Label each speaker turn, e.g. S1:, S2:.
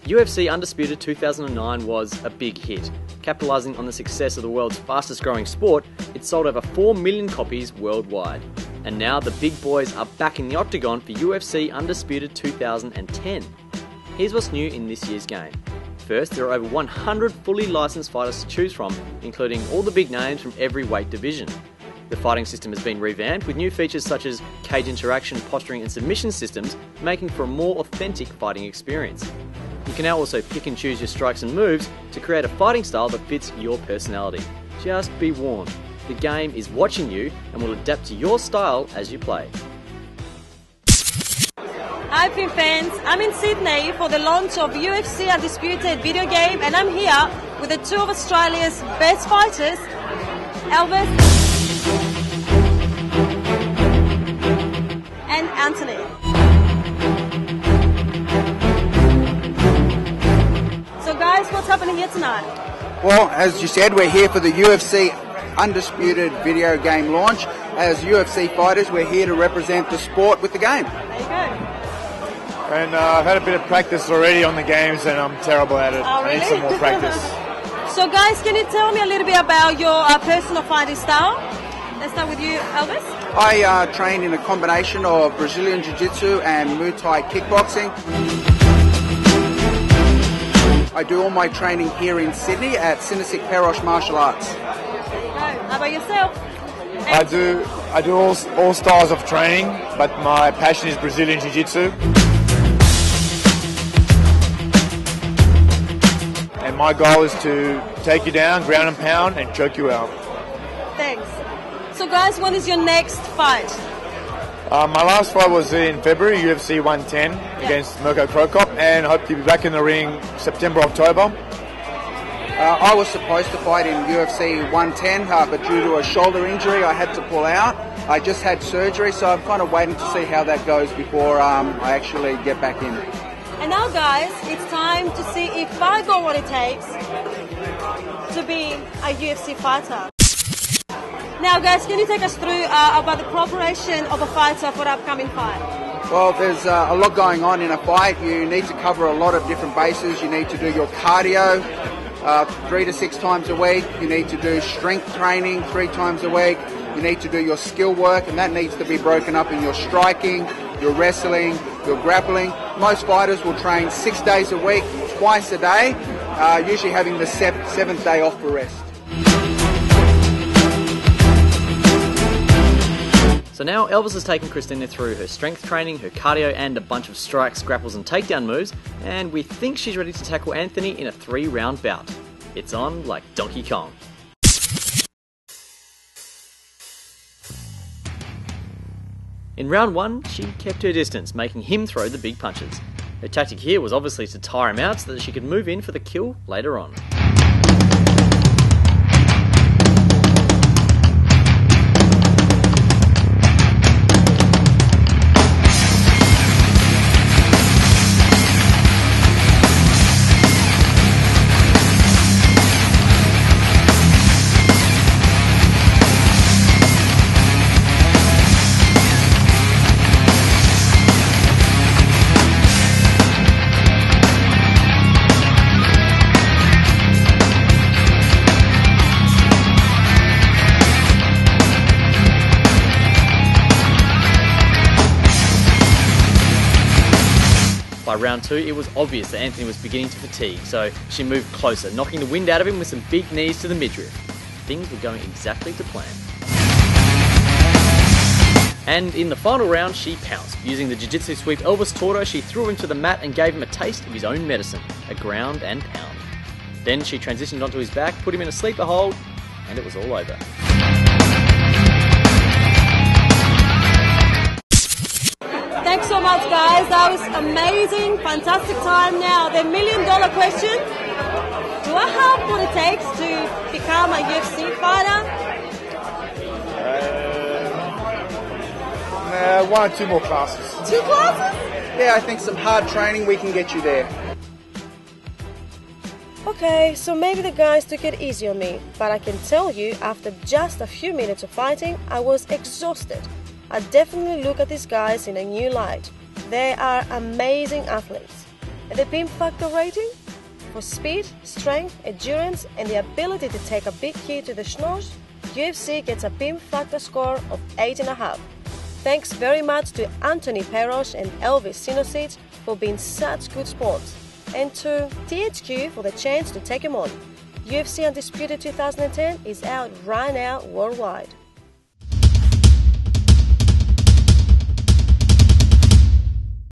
S1: UFC Undisputed 2009 was a big hit. Capitalising on the success of the world's fastest growing sport, it sold over 4 million copies worldwide. And now the big boys are back in the octagon for UFC Undisputed 2010. Here's what's new in this year's game. First, there are over 100 fully licensed fighters to choose from, including all the big names from every weight division. The fighting system has been revamped with new features such as cage interaction, posturing and submission systems, making for a more authentic fighting experience. You can now also pick and choose your strikes and moves to create a fighting style that fits your personality. Just be warned, the game is watching you and will adapt to your style as you play.
S2: Hi PiMP fans, I'm in Sydney for the launch of UFC Undisputed video game, and I'm here with the two of Australia's best fighters, Elvis and Anthony. So guys, what's happening here tonight?
S3: Well, as you said, we're here for the UFC Undisputed video game launch. As UFC fighters, we're here to represent the sport with the game.
S2: There you go.
S4: And I've had a bit of practice already on the games and I'm terrible at it.
S2: Oh, really?
S4: I need some more practice.
S2: So guys, can you tell me a little bit about your personal fighting style? Let's start with you, Elvis.
S3: I train in a combination of Brazilian Jiu-Jitsu and Muay Thai kickboxing. I do all my training here in Sydney at Sinosic Perosh Martial Arts.
S2: There you go. How about yourself?
S4: I do all styles of training, but my passion is Brazilian Jiu-Jitsu. And my goal is to take you down, ground and pound, and choke you out.
S2: Thanks. So guys, when is your next fight?
S4: My last fight was in February, UFC 110 against Mirko Krokop, and I hope to be back in the ring September, October.
S3: I was supposed to fight in UFC 110, but due to a shoulder injury, I had to pull out. I just had surgery, so I'm kind of waiting to see how that goes before I actually get back in.
S2: And now guys, it's time to see if I got what it takes to be a UFC fighter. Now guys, can you take us through about the preparation of a fighter for the upcoming fight?
S3: Well, there's a lot going on in a fight. You need to cover a lot of different bases. You need to do your cardio 3 to 6 times a week. You need to do strength training 3 times a week. You need to do your skill work, and that needs to be broken up in your striking, your wrestling, your grappling. Most fighters will train 6 days a week, twice a day, usually having the 7th day off for rest.
S1: So now Elvis has taken Christina through her strength training, her cardio and a bunch of strikes, grapples and takedown moves, and we think she's ready to tackle Anthony in a 3-round bout. It's on like Donkey Kong. In round 1, she kept her distance, making him throw the big punches. Her tactic here was obviously to tire him out so that she could move in for the kill later on. By round 2, it was obvious that Anthony was beginning to fatigue, so she moved closer, knocking the wind out of him with some big knees to the midriff. Things were going exactly to plan. And in the final round, she pounced. Using the jiu-jitsu sweep Elvis taught her, she threw him to the mat and gave him a taste of his own medicine, a ground and pound. Then she transitioned onto his back, put him in a sleeper hold, and it was all over.
S2: Thanks so much guys, that was amazing, fantastic time. Now the $1 million question, do I have what it takes to become a UFC fighter?
S4: 1 or 2 more classes.
S2: 2 classes?
S3: Yeah, I think some hard training, we can get you there.
S2: Okay, so maybe the guys took it easy on me, but I can tell you after just a few minutes of fighting, I was exhausted. I definitely look at these guys in a new light. They are amazing athletes. And the PiMP factor rating? For speed, strength, endurance, and the ability to take a big hit to the schnoz, UFC gets a PiMP factor score of 8.5. Thanks very much to Anthony Perosh and Elvis Sinosic for being such good sports, and to THQ for the chance to take him on. UFC Undisputed 2010 is out right now worldwide.